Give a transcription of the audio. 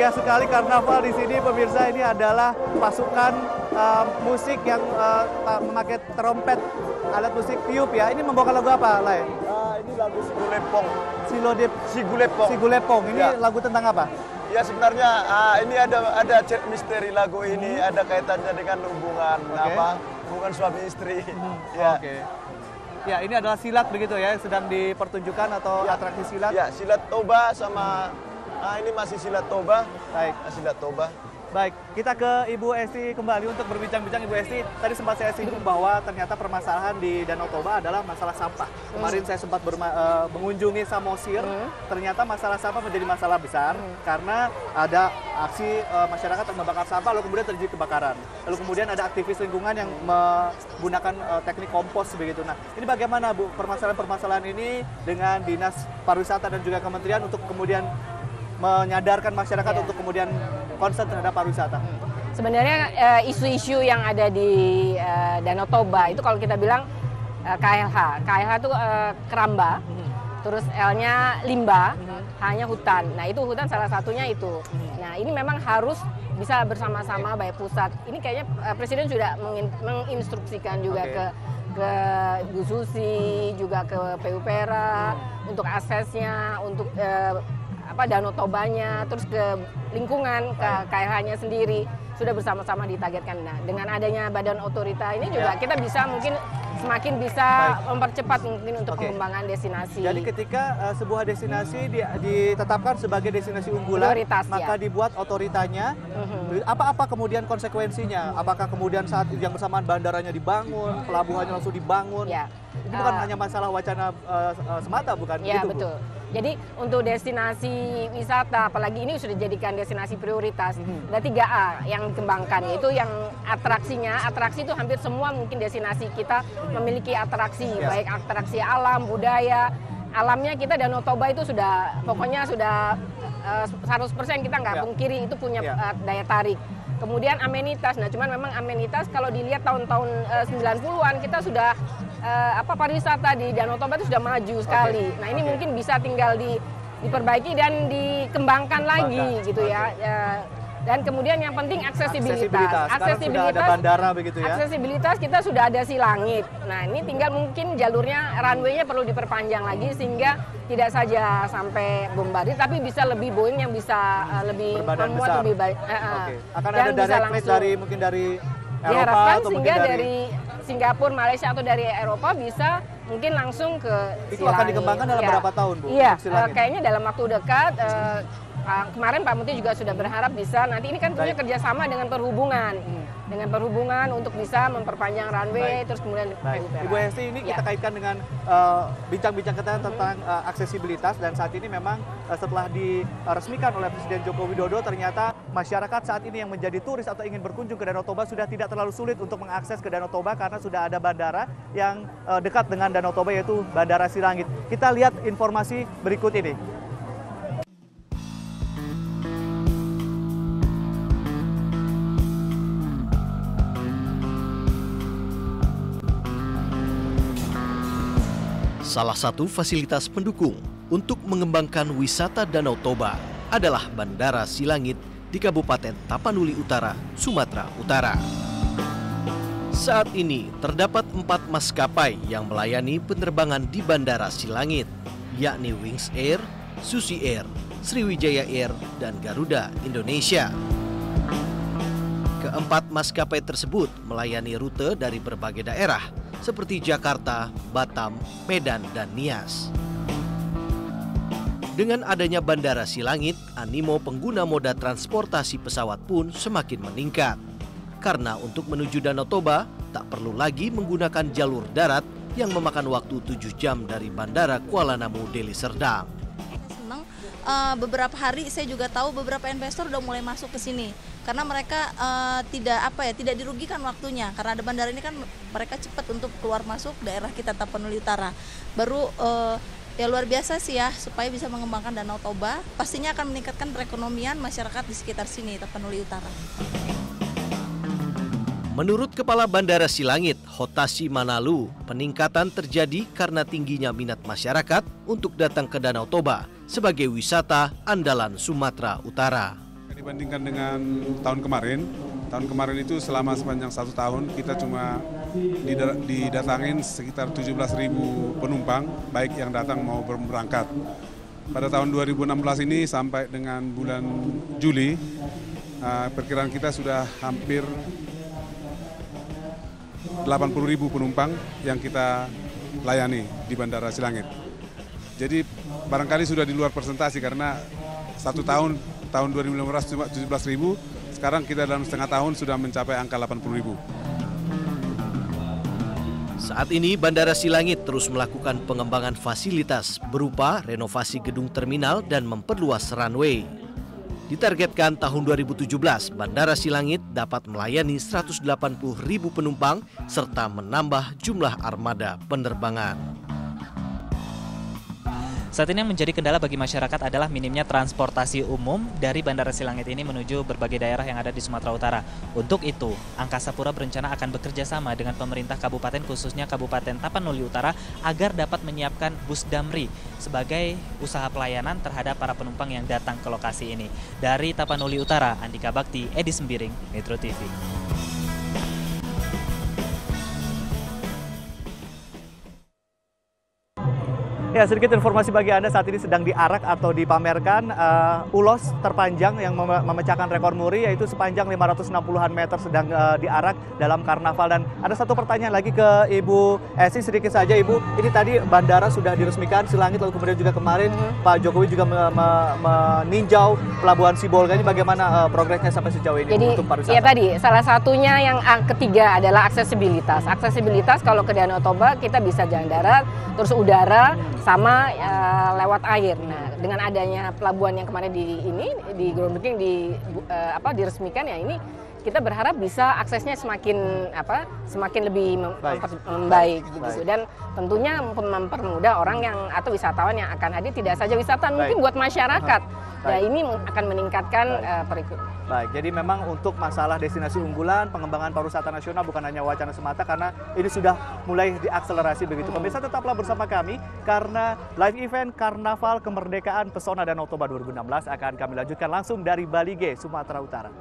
meriah sekali karnaval di sini pemirsa. Ini adalah pasukan musik yang memakai trompet, alat musik tiup ya. Ini membawakan lagu apa, Lai? Ini lagu Sigulepong. Sigulepong. Sigulepong. Ini ya. Lagu tentang apa? Ya sebenarnya ini ada chat misteri lagu ini, ada kaitannya dengan hubungan hubungan suami istri. Ya. Oke. Ya, ini adalah silat begitu ya, sedang dipertunjukkan atau atraksi silat? Ya, silat toba sama ini masih silat toba. Baik, silat toba. Baik, kita ke Ibu Esti kembali untuk berbincang-bincang. Ibu Esti, tadi sempat saya singgung bahwa ternyata permasalahan di Danau Toba adalah masalah sampah. Kemarin saya sempat mengunjungi Samosir, ternyata masalah sampah menjadi masalah besar karena ada aksi masyarakat yang membakar sampah, lalu kemudian terjadi kebakaran. Lalu kemudian ada aktivis lingkungan yang menggunakan teknik kompos begitu. Nah, ini bagaimana Bu permasalahan-permasalahan ini dengan Dinas Pariwisata dan juga Kementerian untuk kemudian menyadarkan masyarakat untuk kemudian concern terhadap pariwisata? Sebenarnya isu-isu yang ada di Danau Toba itu kalau kita bilang KLH itu keramba, terus L-nya limbah, H-nya hutan. Nah itu hutan salah satunya itu. Nah ini memang harus bisa bersama-sama baik pusat. Ini kayaknya Presiden sudah menginstruksikan juga ke Bu Susi, juga ke PUPera untuk aksesnya, untuk Danau Tobanya, terus ke lingkungan, ke KLH-nya sendiri sudah bersama-sama ditargetkan. Nah, dengan adanya badan otorita ini juga kita bisa mungkin semakin bisa mempercepat mungkin untuk pengembangan destinasi. Jadi ketika sebuah destinasi ditetapkan sebagai destinasi unggulan, maka dibuat otoritanya. Apa kemudian konsekuensinya? Apakah kemudian saat yang bersamaan bandaranya dibangun, pelabuhannya langsung dibangun? Itu bukan hanya masalah wacana semata, bukan? Ya, gitu, betul. Bu? Jadi untuk destinasi wisata, apalagi ini sudah dijadikan destinasi prioritas, ada 3A yang dikembangkan, yaitu yang atraksinya. Atraksi itu hampir semua mungkin destinasi kita memiliki atraksi, baik atraksi alam, budaya. Alamnya kita Danau Toba itu sudah, pokoknya sudah 100% kita nggak pungkiri itu punya daya tarik. Kemudian amenitas, nah cuman memang amenitas kalau dilihat tahun-tahun 90-an kita sudah pariwisata di Danau Toba itu sudah maju sekali. Nah ini mungkin bisa tinggal diperbaiki dan dikembangkan lagi gitu ya. Dan kemudian yang penting aksesibilitas. Sudah ada bandara begitu ya. Aksesibilitas kita sudah ada Silangit. Nah ini tinggal mungkin jalurnya, runway-nya perlu diperpanjang lagi sehingga tidak saja sampai Bombardir, tapi bisa lebih Boeing yang bisa lebih memuat lebih baik. Akan ada direct flight mungkin dari Eropa atau sehingga dari Singapura, Malaysia atau dari Eropa bisa mungkin langsung ke Silangit. Itu akan dikembangkan dalam berapa tahun, Bu? Iya, kayaknya dalam waktu dekat. Kemarin Pak Menteri juga sudah berharap bisa, nanti ini kan punya kerjasama dengan perhubungan untuk bisa memperpanjang runway, terus kemudian Ibu Esti, ini kita kaitkan dengan bincang-bincang kita tentang aksesibilitas, dan saat ini memang setelah diresmikan oleh Presiden Joko Widodo, ternyata masyarakat saat ini yang menjadi turis atau ingin berkunjung ke Danau Toba sudah tidak terlalu sulit untuk mengakses ke Danau Toba karena sudah ada bandara yang dekat dengan Danau Toba, yaitu Bandara Silangit. Kita lihat informasi berikut ini. Salah satu fasilitas pendukung untuk mengembangkan wisata Danau Toba adalah Bandara Silangit di Kabupaten Tapanuli Utara, Sumatera Utara. Saat ini terdapat 4 maskapai yang melayani penerbangan di Bandara Silangit, yakni Wings Air, Susi Air, Sriwijaya Air, dan Garuda Indonesia. Keempat maskapai tersebut melayani rute dari berbagai daerah seperti Jakarta, Batam, Medan, dan Nias. Dengan adanya Bandara Silangit, animo pengguna moda transportasi pesawat pun semakin meningkat. Karena untuk menuju Danau Toba, tak perlu lagi menggunakan jalur darat yang memakan waktu 7 jam dari Bandara Kuala Namu, Deli Serdang. Beberapa hari saya juga tahu beberapa investor udah mulai masuk ke sini karena mereka tidak dirugikan waktunya, karena ada bandara ini kan mereka cepat untuk keluar masuk daerah kita Tapanuli Utara. Baru ya luar biasa sih ya, supaya bisa mengembangkan Danau Toba, pastinya akan meningkatkan perekonomian masyarakat di sekitar sini Tapanuli Utara. Menurut Kepala Bandara Silangit, Hotasi Manalu, peningkatan terjadi karena tingginya minat masyarakat untuk datang ke Danau Toba sebagai wisata andalan Sumatera Utara. Dibandingkan dengan tahun kemarin itu selama sepanjang 1 tahun kita cuma didatangin sekitar 17.000 penumpang, baik yang datang maupun berangkat. Pada tahun 2016 ini sampai dengan bulan Juli, perkiraan kita sudah hampir 80.000 penumpang yang kita layani di Bandara Silangit. Jadi barangkali sudah di luar presentasi karena 1 tahun 2015 cuma 17.000, sekarang kita dalam setengah tahun sudah mencapai angka 80.000. Saat ini Bandara Silangit terus melakukan pengembangan fasilitas berupa renovasi gedung terminal dan memperluas runway. Ditargetkan tahun 2017, Bandara Silangit dapat melayani 180.000 penumpang serta menambah jumlah armada penerbangan. Saat ini yang menjadi kendala bagi masyarakat adalah minimnya transportasi umum dari Bandara Silangit ini menuju berbagai daerah yang ada di Sumatera Utara. Untuk itu, Angkasa Pura berencana akan bekerja sama dengan pemerintah kabupaten, khususnya Kabupaten Tapanuli Utara, agar dapat menyiapkan bus damri sebagai usaha pelayanan terhadap para penumpang yang datang ke lokasi ini. Dari Tapanuli Utara, Andika Bakti, Edi Sembiring, Metro TV. Ya, sedikit informasi bagi Anda, saat ini sedang diarak atau dipamerkan ulos terpanjang yang memecahkan rekor muri, yaitu sepanjang 560-an meter sedang diarak dalam karnaval. Dan ada satu pertanyaan lagi ke Ibu Esi, sedikit saja Ibu. Ini tadi bandara sudah diresmikan, Silangit, lalu kemudian juga kemarin Pak Jokowi juga meninjau Pelabuhan Sibolga. Ini bagaimana progresnya sampai sejauh ini? Jadi, untuk pariwisata? ya tadi, salah satunya yang ketiga adalah aksesibilitas. Aksesibilitas kalau ke Danau Toba kita bisa jalan darat, terus udara, sama lewat air. Nah, dengan adanya pelabuhan yang kemarin di groundbreaking diresmikan, ya ini kita berharap bisa aksesnya semakin lebih membaik gitu. Dan tentunya mempermudah orang yang atau wisatawan yang akan hadir, tidak saja wisatawan, mungkin buat masyarakat. Ya, ini akan meningkatkan perekonomian. Baik, jadi memang untuk masalah destinasi unggulan, pengembangan pariwisata nasional bukan hanya wacana semata, karena ini sudah mulai diakselerasi begitu. Pemirsa, tetaplah bersama kami karena live event Karnaval Kemerdekaan Pesona Danau Toba 2016 akan kami lanjutkan langsung dari Balige, Sumatera Utara.